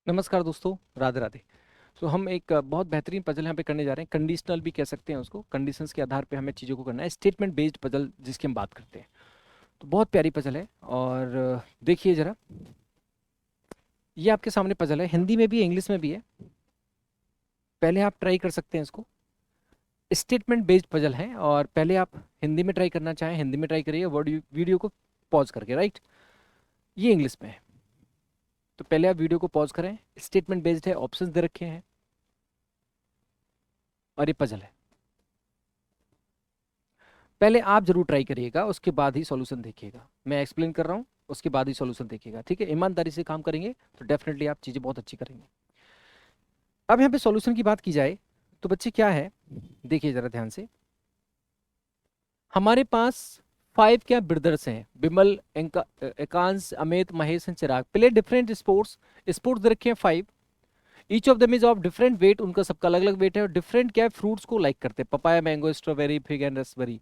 नमस्कार दोस्तों, राधे राधे। तो हम एक बहुत बेहतरीन पजल यहाँ पे करने जा रहे हैं। कंडीशनल भी कह सकते हैं उसको, कंडीशंस के आधार पे हमें चीज़ों को करना है। स्टेटमेंट बेस्ड पजल जिसकी हम बात करते हैं, तो बहुत प्यारी पजल है। और देखिए ज़रा, ये आपके सामने पजल है, हिंदी में भी है, इंग्लिश में भी है। पहले आप ट्राई कर सकते हैं इसको। स्टेटमेंट बेस्ड पजल है, और पहले आप हिंदी में ट्राई करना चाहें हिंदी में ट्राई करिए, वर्ड वीडियो को पॉज करके, राइट। ये इंग्लिश में है, तो पहले आप वीडियो को पॉज करें। स्टेटमेंट बेस्ड है, ऑप्शंस दे रखे हैं, और ये पजल है। पहले आप जरूर ट्राई करिएगा, उसके बाद ही सॉल्यूशन देखिएगा। मैं एक्सप्लेन कर रहा हूँ, उसके बाद ही सॉल्यूशन देखिएगा, ठीक है। ईमानदारी से काम करेंगे तो डेफिनेटली आप चीज़ें बहुत अच्छी करेंगे। अब यहाँ पे सॉल्यूशन की बात की जाए तो बच्चे क्या है, देखिए जरा ध्यान से। हमारे पास 5 क्या ब्रदर्स हैं, Bimal, Ekansh, Amit, Mahesh and Chirag. Play different sports, sports दे रखे हैं 5। Each of them is of different weight, उनका सबका अलग अलग वेट है। और डिफरेंट क्या है, फ्रूट्स को लाइक करते हैं, papaya, mango, strawberry, fig and raspberry.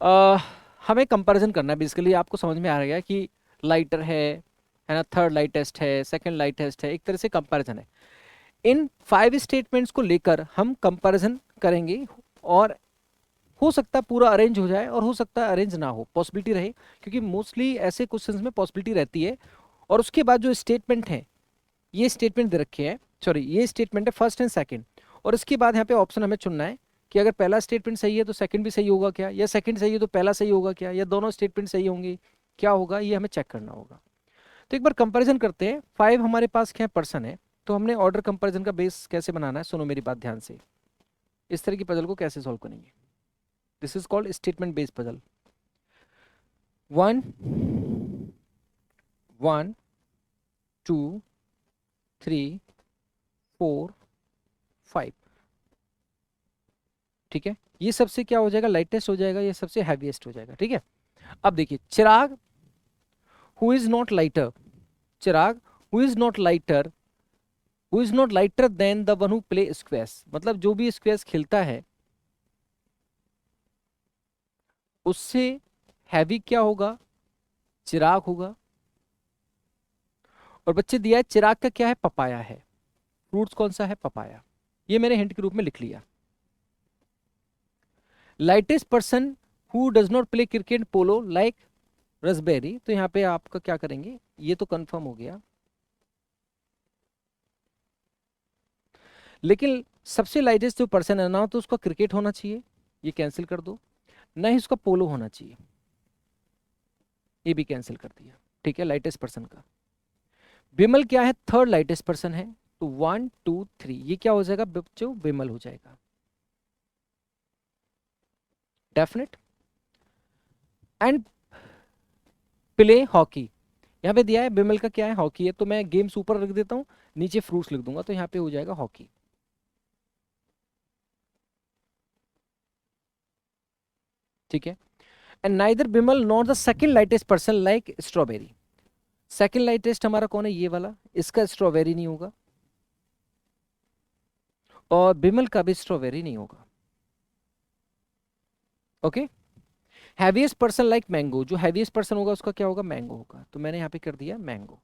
अ, हमें कंपैरिजन करना है बेसिकली। आपको समझ में आ गया कि लाइटर है ना, थर्ड लाइटेस्ट है, सेकंड लाइटेस्ट है, एक तरह से कंपैरिजन है। इन 5 स्टेटमेंट्स को लेकर हम कंपैरिजन करेंगे, और हो सकता है पूरा अरेंज हो जाए और हो सकता है अरेंज ना हो, पॉसिबिलिटी रहे, क्योंकि मोस्टली ऐसे क्वेश्चंस में पॉसिबिलिटी रहती है। और उसके बाद जो स्टेटमेंट है, ये स्टेटमेंट दे रखे हैं, सॉरी ये स्टेटमेंट है फर्स्ट एंड सेकंड। और इसके बाद यहाँ पे ऑप्शन हमें चुनना है कि अगर पहला स्टेटमेंट सही है तो सेकंड भी सही होगा क्या, या सेकंड सही है तो पहला सही होगा क्या, या दोनों स्टेटमेंट सही होंगे, क्या होगा, ये हमें चेक करना होगा। तो एक बार कंपैरिजन करते हैं। 5 हमारे पास क्या पर्सन है, तो हमने ऑर्डर कंपैरिजन का बेस कैसे बनाना है, सुनो मेरी बात ध्यान से। इस तरह की पजल को कैसे सॉल्व करेंगे, this is called statement based puzzle. 1 1 2 3 4 5, ठीक है। ये सबसे क्या हो जाएगा, लाइटेस्ट हो जाएगा, ये सबसे हैवीएस्ट हो जाएगा, ठीक है। अब देखिए, Chirag who is not lighter, Chirag who is not lighter, who is not lighter than the one who play squash. मतलब जो भी स्क्वैश खेलता है उससे हैवी क्या होगा, चिराग होगा। और बच्चे दिया है चिराग का क्या है, पपाया है। फ्रूट्स कौन सा है, पपाया। ये मैंने हिंट के रूप में लिख लिया। Lightest person who does not play cricket polo like raspberry, तो यहाँ पे आपका क्या करेंगे, ये तो कंफर्म हो गया। लेकिन सबसे लाइटेस्ट जो पर्सन है ना, तो उसका क्रिकेट होना चाहिए, ये कैंसिल कर दो। ना ही उसका पोलो होना चाहिए, ये भी कैंसिल कर दिया, ठीक है। लाइटेस्ट पर्सन का विमल क्या है, थर्ड लाइटेस्ट पर्सन है, तो 1 2 3 ये क्या हो जाएगा बच्चों, विमल हो जाएगा, डेफिनेट। एंड प्ले हॉकी, यहाँ पे दिया है विमल का क्या है, हॉकी है, तो मैं गेम्स ऊपर रख देता हूँ, नीचे फ्रूट्स लिख दूंगा, तो यहाँ पे हो जाएगा हॉकी, ठीक है। And neither Vimal not the second lightest person like strawberry. Second lightest हमारा कौन है, ये वाला, इसका स्ट्रॉबेरी नहीं होगा, और विमल का भी स्ट्रॉबेरी नहीं होगा, okay. Heaviest person like mango, जो हैवीएस्ट पर्सन होगा उसका क्या होगा, मैंगो होगा, तो मैंने यहाँ पे कर दिया mango.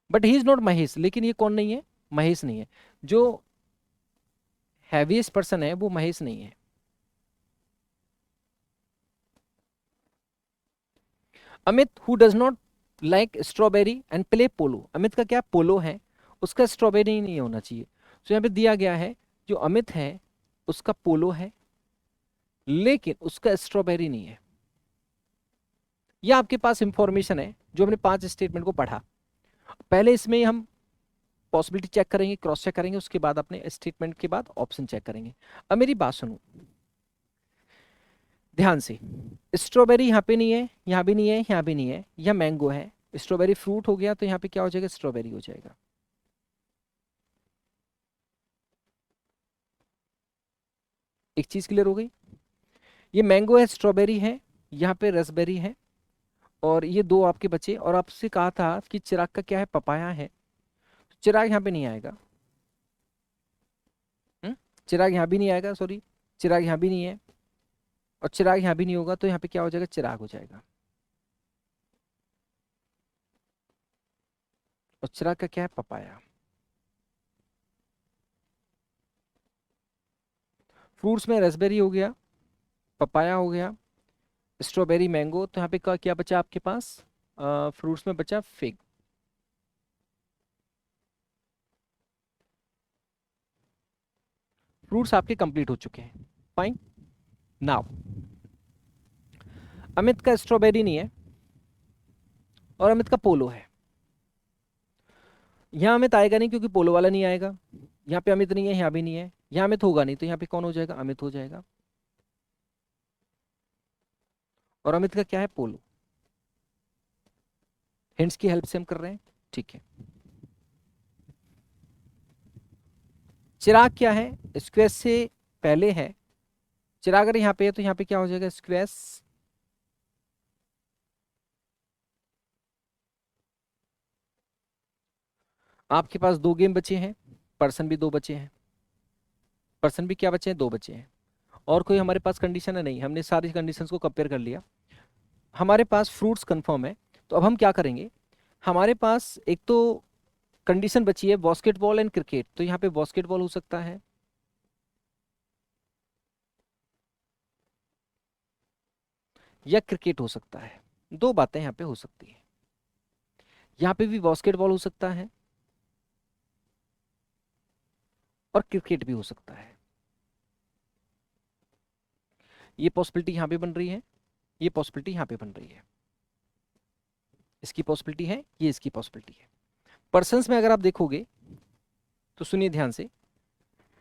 But he is not Mahesh, लेकिन ये कौन नहीं है, महेश नहीं है। जो हैवीएस्ट पर्सन है वो महेश नहीं है। Amit who does not like strawberry and play polo, Amit का क्या पोलो है, उसका स्ट्रॉबेरी नहीं होना चाहिए। तो यहाँ पे दिया गया है जो अमित है उसका पोलो है, लेकिन उसका स्ट्रॉबेरी नहीं है। यह आपके पास इंफॉर्मेशन है जो हमने 5 स्टेटमेंट को पढ़ा। पहले इसमें हम पॉसिबिलिटी चेक करेंगे, क्रॉस चेक करेंगे, उसके बाद अपने स्टेटमेंट के बाद ऑप्शन चेक करेंगे। अब मेरी बात सुनो ध्यान से। स्ट्रॉबेरी यहाँ पे नहीं है, यहाँ भी नहीं है, यहाँ भी नहीं है, यह मैंगो है। स्ट्रॉबेरी फ्रूट हो गया, तो यहाँ पे क्या हो जाएगा, स्ट्रॉबेरी हो जाएगा। एक चीज क्लियर हो गई, ये मैंगो है, स्ट्रॉबेरी है, यहाँ पे रसबेरी है, और ये दो आपके बचे। और आपसे कहा था कि चिराग का क्या है, पपाया है, तो चिराग यहाँ पे नहीं आएगा। चिराग यहाँ भी नहीं आएगा, सॉरी, चिराग यहाँ भी नहीं है, और चिराग यहाँ भी नहीं होगा, तो यहाँ पे क्या हो जाएगा, चिराग हो जाएगा। और चिराग का क्या है? पपाया। फ्रूट्स में रास्पबेरी हो गया, पपाया हो गया, स्ट्रॉबेरी, मैंगो। तो यहाँ पे क्या बचा आपके पास? फ्रूट्स में बचा फिग। फ्रूट्स आपके कंप्लीट हो चुके हैं। फाइन। नाउ अमित का स्ट्रॉबेरी नहीं है और अमित का पोलो है। यहाँ अमित आएगा नहीं क्योंकि पोलो वाला नहीं आएगा। यहाँ पे अमित नहीं है, यहाँ भी नहीं है, यहाँ अमित होगा नहीं, तो यहाँ पे कौन हो जाएगा? अमित हो जाएगा। और अमित का क्या है? पोलो। हिंट्स की हेल्प से हम कर रहे हैं, ठीक है। चिराग क्या है? स्क्वेस से पहले है। चिराग अगर यहाँ पे है तो यहाँ पे क्या हो जाएगा? स्क्वेस। आपके पास दो गेम बचे हैं, पर्सन भी दो बचे हैं। पर्सन भी क्या बचे हैं? दो बचे हैं। और कोई हमारे पास कंडीशन है? नहीं, हमने सारी कंडीशंस को कंपेयर कर लिया। हमारे पास फ्रूट्स कंफर्म है। तो अब हम क्या करेंगे? हमारे पास एक तो कंडीशन बची है बास्केटबॉल एंड क्रिकेट। तो यहाँ पे बास्केटबॉल हो सकता है या क्रिकेट हो सकता है। दो बातें यहाँ पे हो सकती है। यहाँ पे भी बास्केटबॉल हो सकता है और क्रिकेट भी हो सकता है। ये पॉसिबिलिटी यहाँ पे बन रही है, ये पॉसिबिलिटी यहाँ पे बन रही है। इसकी पॉसिबिलिटी है, ये इसकी पॉसिबिलिटी है। पर्सन्स में अगर आप देखोगे तो सुनिए ध्यान से,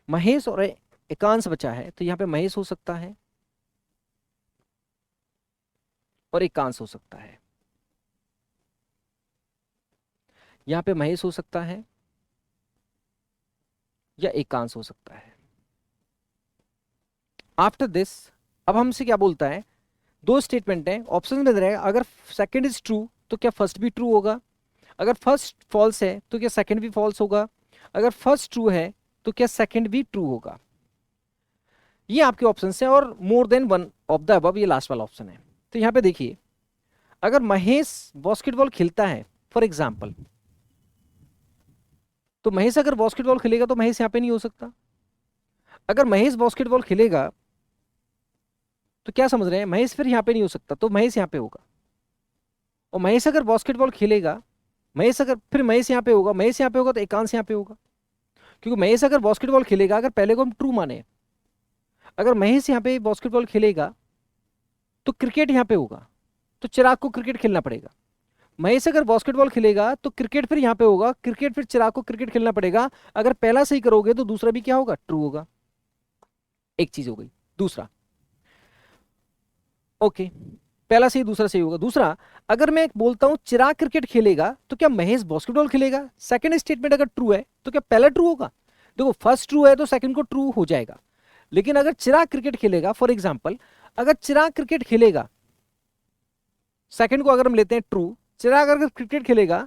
महेश और एकांश बचा है। तो यहाँ पे महेश हो सकता है और एकांश हो सकता है। यहाँ पे महेश हो सकता है या एकांश हो सकता है। आफ्टर दिस अब हमसे क्या बोलता है? दो स्टेटमेंट है, ऑप्शन में दे रहा है। अगर सेकंड इज ट्रू तो क्या फर्स्ट भी ट्रू होगा? अगर फर्स्ट फॉल्स है तो क्या सेकंड भी फॉल्स होगा? अगर फर्स्ट ट्रू है तो क्या सेकंड भी ट्रू होगा? ये आपके ऑप्शन है, और more than one of the above, ये लास्ट वाला ऑप्शन है। तो यहाँ पे देखिए, अगर महेश बास्केटबॉल खेलता है फॉर एग्जाम्पल, तो महेश अगर बास्केटबॉल खेलेगा तो महेश यहाँ पे नहीं हो सकता। अगर महेश बास्केटबॉल खेलेगा तो क्या समझ रहे हैं? महेश फिर यहाँ पे नहीं हो सकता, तो महेश यहाँ पे होगा। और महेश अगर बास्केटबॉल खेलेगा, महेश अगर फिर महेश यहाँ पे होगा, महेश यहाँ पे होगा तो एकांश यहाँ पे होगा। क्योंकि महेश अगर बास्केटबॉल खेलेगा, अगर पहले को हम ट्रू माने, अगर महेश यहाँ पे बास्केटबॉल खेलेगा तो क्रिकेट यहाँ पे होगा, तो चिराग को क्रिकेट खेलना पड़ेगा। महेश अगर बास्केटबॉल खेलेगा तो क्रिकेट फिर यहाँ पे होगा, क्रिकेट फिर चिराग को क्रिकेट खेलना पड़ेगा। अगर पहला सही करोगे तो दूसरा भी क्या होगा? ट्रू होगा। एक चीज हो गई। दूसरा, ओके, पहला सही दूसरा सही होगा। दूसरा, अगर मैं बोलता हूं चिराग क्रिकेट खेलेगा तो क्या महेश बास्केटबॉल खेलेगा? सेकंड स्टेटमेंट अगर ट्रू है तो क्या पहला ट्रू होगा? देखो, फर्स्ट ट्रू है तो सेकंड को ट्रू हो जाएगा। लेकिन अगर चिराग क्रिकेट खेलेगा, फॉर एग्जाम्पल, अगर चिराग क्रिकेट खेलेगा, सेकंड को अगर हम लेते हैं ट्रू, चिराग अगर क्रिकेट खेलेगा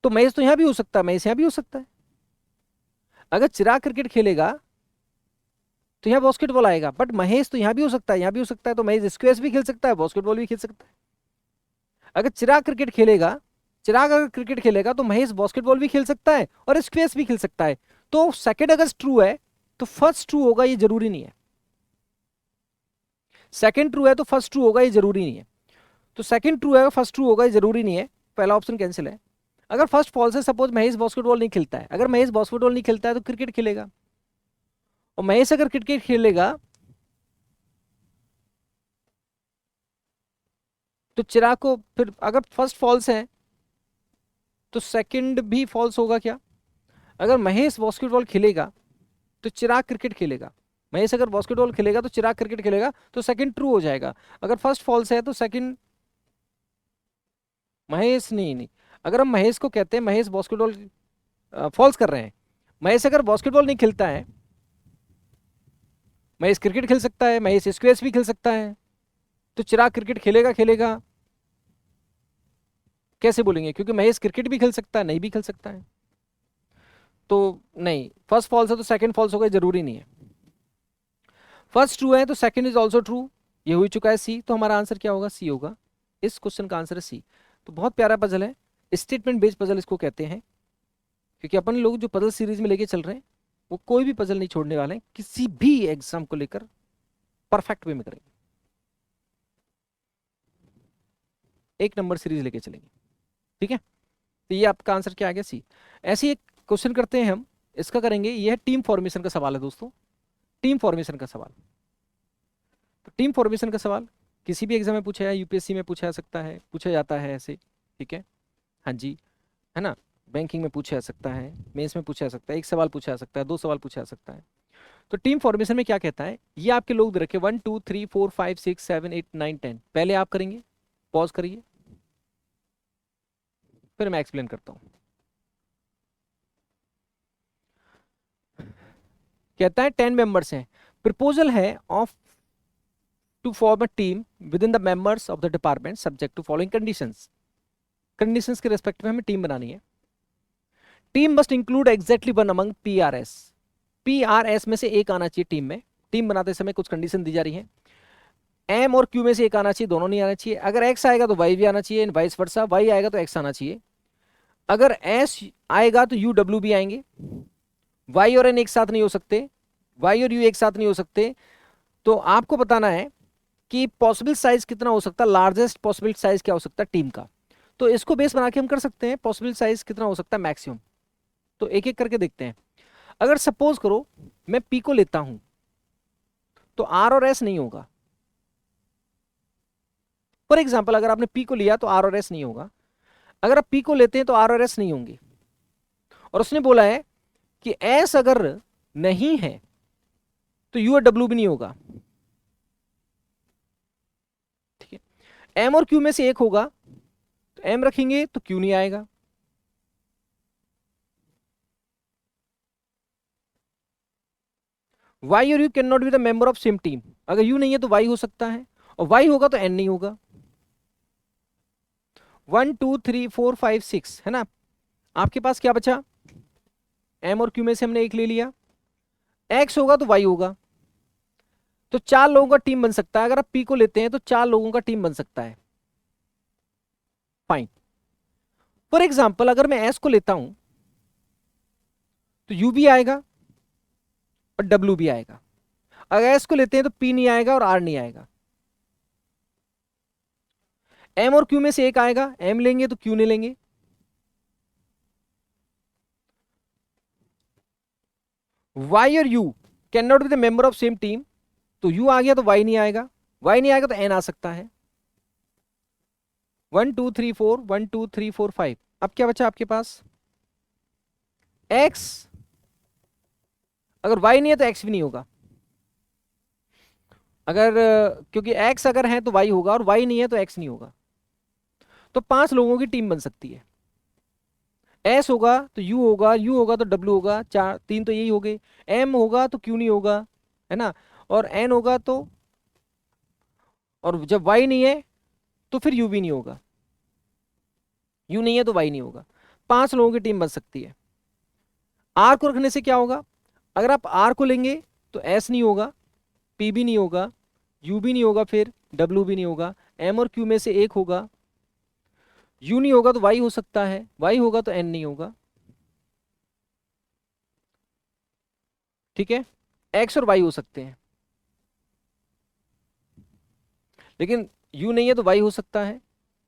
तो महेश तो यहां भी हो सकता है, महेश यहां भी हो सकता है। अगर चिराग क्रिकेट खेलेगा तो यहाँ बास्केटबॉल आएगा, बट महेश तो यहाँ भी हो सकता है, यहाँ भी हो सकता है, तो महेश स्क्वैश भी खेल सकता है, बास्केटबॉल भी खेल सकता है। अगर चिराग क्रिकेट खेलेगा, चिराग अगर क्रिकेट खेलेगा तो महेश बास्केटबॉल भी खेल सकता है और स्क्वैश भी खेल सकता है। तो सेकंड अगर ट्रू है तो फर्स्ट ट्रू होगा, ये जरूरी नहीं है। सेकंड ट्रू है तो फर्स्ट ट्रू होगा, ये जरूरी नहीं है। तो सेकंड ट्रू है, फर्स्ट ट्रू होगा, ये जरूरी नहीं है। पहला ऑप्शन कैंसिल है। अगर फर्स्ट फॉल्स है, सपोज महेश बास्केटबॉल नहीं खेलता है, अगर महेश बास्केटबॉल नहीं खेलता है तो क्रिकेट खेलेगा, और महेश अगर क्रिकेट खेलेगा तो चिराग को फिर, अगर फर्स्ट फॉल्स है तो सेकंड भी फॉल्स होगा क्या? अगर महेश बास्केटबॉल खेलेगा तो चिराग क्रिकेट खेलेगा, महेश अगर बास्केटबॉल खेलेगा तो चिराग क्रिकेट खेलेगा, तो सेकंड ट्रू हो जाएगा। अगर फर्स्ट फॉल्स है तो सेकंड, महेश नहीं नहीं, अगर हम महेश को कहते हैं महेश बास्केटबॉल फॉल्स कर रहे हैं, महेश अगर बास्केटबॉल नहीं खेलता है, महेश क्रिकेट खेल सकता है, महेश स्क्वैश भी खेल सकता है, तो चिराग क्रिकेट खेलेगा खेलेगा कैसे बोलेंगे? क्योंकि महेश क्रिकेट भी खेल सकता है, नहीं भी खेल सकता है। तो नहीं, फर्स्ट फॉल्स है तो सेकंड फॉल्स होगा, जरूरी नहीं है। फर्स्ट ट्रू है तो सेकंड इज ऑल्सो ट्रू, ये हो चुका है सी। तो हमारा आंसर क्या होगा? सी होगा। इस क्वेश्चन का आंसर है सी। तो बहुत प्यारा पजल है, स्टेटमेंट बेस्ड पजल इसको कहते हैं, क्योंकि अपन लोग जो पजल सीरीज में लेके चल रहे हैं वो कोई भी पजल नहीं छोड़ने वाले हैं, किसी भी एग्जाम को लेकर परफेक्ट वे में करेंगे, एक नंबर सीरीज लेके चलेंगे। ठीक है, तो ये आपका आंसर क्या आ गया, सी। ऐसे एक क्वेश्चन करते हैं हम, इसका करेंगे, ये है टीम फॉर्मेशन का सवाल है दोस्तों, टीम फॉर्मेशन का सवाल। तो टीम फॉर्मेशन का सवाल किसी भी एग्जाम में पूछा है, यूपीएससी में पूछा जा सकता है, पूछा जाता है ऐसे। ठीक है, हाँ जी, है ना, बैंकिंग में पूछा जा सकता है, मेंस में पूछा जा सकता है, एक सवाल पूछा जा सकता है, दो सवाल पूछा जा सकता है। तो टीम फॉर्मेशन में क्या कहता है, ये आपके लोग दे रखे 1 2 3 4 5 6 7 8 9 10, पहले आप करेंगे, पॉज करिए, फिर मैं एक्सप्लेन करता हूं। कहता है 10 मेंबर्स हैं, प्रपोजल है of to form a team within the members of the department subject to following conditions. Conditions के रेस्पेक्ट में हमें टीम बनानी है। Team must include exactly one among P R S, P R S में से एक आना चाहिए टीम में। टीम बनाते समय कुछ कंडीशन दी जा रही है, एम और क्यू में से एक आना चाहिए, दोनों नहीं आना चाहिए। अगर एक्स आएगा तो वाई भी आना चाहिए, वाइस वर्सा, वाई आएगा तो एक्स आना चाहिए। अगर एस आएगा तो यू डब्ल्यू भी आएंगे। वाई और एन एक साथ नहीं हो सकते, वाई और यू एक साथ नहीं हो सकते। तो आपको बताना है कि पॉसिबल साइज कितना हो सकता है, लार्जेस्ट पॉसिबल साइज क्या हो सकता है टीम का। तो इसको बेस बना के हम कर सकते हैं पॉसिबल साइज कितना हो सकता है मैक्सिमम। तो एक एक करके देखते हैं। अगर सपोज करो मैं पी को लेता हूं तो आर और एस नहीं होगा। फॉर एग्जाम्पल अगर आपने पी को लिया तो आर और एस नहीं होगा। अगर आप पी को लेते हैं तो आर और एस नहीं होंगे। और उसने बोला है कि एस अगर नहीं है तो यू और डब्ल्यू भी नहीं होगा। ठीक है, एम और क्यू में से एक होगा, तो एम रखेंगे तो क्यू नहीं आएगा। वाई और you can not be the member of same team, अगर यू नहीं है तो वाई हो सकता है, और वाई होगा तो एन नहीं होगा। 1 2 3 4 5 6 है ना, आपके पास क्या बचा, एम और क्यू में से हमने एक ले लिया, एक्स होगा तो वाई होगा। तो 4 लोगों का टीम बन सकता है। अगर आप पी को लेते हैं तो 4 लोगों का टीम बन सकता है। फाइन। फॉर एग्जाम्पल अगर मैं एस को लेता हूं तो यू भी आएगा और डब्ल्यू भी आएगा। अगर एस को लेते हैं तो पी नहीं आएगा और आर नहीं आएगा। एम और क्यू में से एक आएगा, एम लेंगे तो क्यू नहीं लेंगे। वाई और you can not be the member of same team, तो यू आ गया तो वाई नहीं आएगा, वाई नहीं आएगा तो एन आ सकता है। 1 2 3 4 1 2 3 4 5। अब क्या बचा आपके पास, एक्स, अगर वाई नहीं है तो एक्स भी नहीं होगा। अगर क्योंकि एक्स अगर है तो वाई होगा और वाई नहीं है तो एक्स नहीं होगा। तो 5 लोगों की टीम बन सकती है। एस होगा तो यू होगा, यू होगा तो डब्ल्यू होगा, 4 3 तो यही हो गए। एम होगा तो क्यू नहीं होगा, है ना, और एन होगा तो, और जब वाई नहीं है तो फिर यू भी नहीं होगा, यू नहीं है तो वाई नहीं होगा। 5 लोगों की टीम बन सकती है। आर को रखने से क्या होगा, अगर आप आर को लेंगे तो एस नहीं होगा, पी भी नहीं होगा, यू भी नहीं होगा, फिर डब्ल्यू भी नहीं होगा, एम और क्यू में से एक होगा। यू नहीं होगा तो वाई हो सकता है, वाई होगा तो एन नहीं होगा। ठीक है, एक्स और वाई हो सकते हैं, लेकिन यू नहीं है तो वाई हो सकता है,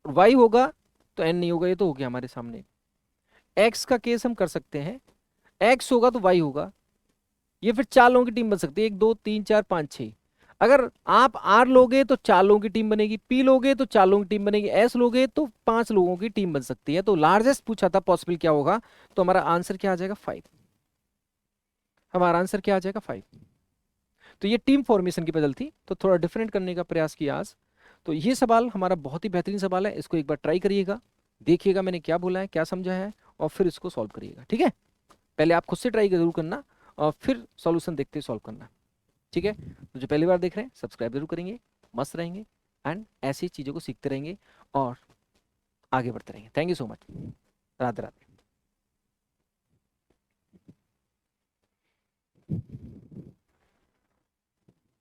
और वाई होगा तो एन नहीं होगा। ये तो हो गया हमारे सामने। एक्स का केस हम कर सकते हैं, एक्स होगा तो वाई होगा। ये फिर 4 लोगों की टीम बन सकती है, 1 2 3 4 5 6। अगर आप आर लोगे तो 4 लोगों की टीम बनेगी, पी लोगे तो 4 लोगों की टीम बनेगी, एस लोगे तो 5 लोगों की टीम बन सकती है। तो लार्जेस्ट पूछा था पॉसिबल क्या होगा, तो हमारा आंसर क्या आ जाएगा, 5। हमारा आंसर क्या आ जाएगा, 5। तो ये टीम फॉर्मेशन की पजल थी, तो थोड़ा डिफरेंट करने का प्रयास किया आज। तो ये सवाल हमारा बहुत ही बेहतरीन सवाल है, इसको एक बार ट्राई करिएगा, देखिएगा मैंने क्या बोला है, क्या समझा है, और फिर इसको सॉल्व करिएगा। ठीक है, पहले आप खुद से ट्राई जरूर करना और फिर सॉल्यूशन देखते सॉल्व करना। ठीक है, तो जो पहली बार देख रहे हैं सब्सक्राइब जरूर करेंगे, मस्त रहेंगे एंड ऐसी चीज़ों को सीखते रहेंगे और आगे बढ़ते रहेंगे। Thank you so much. Radhe Radhe.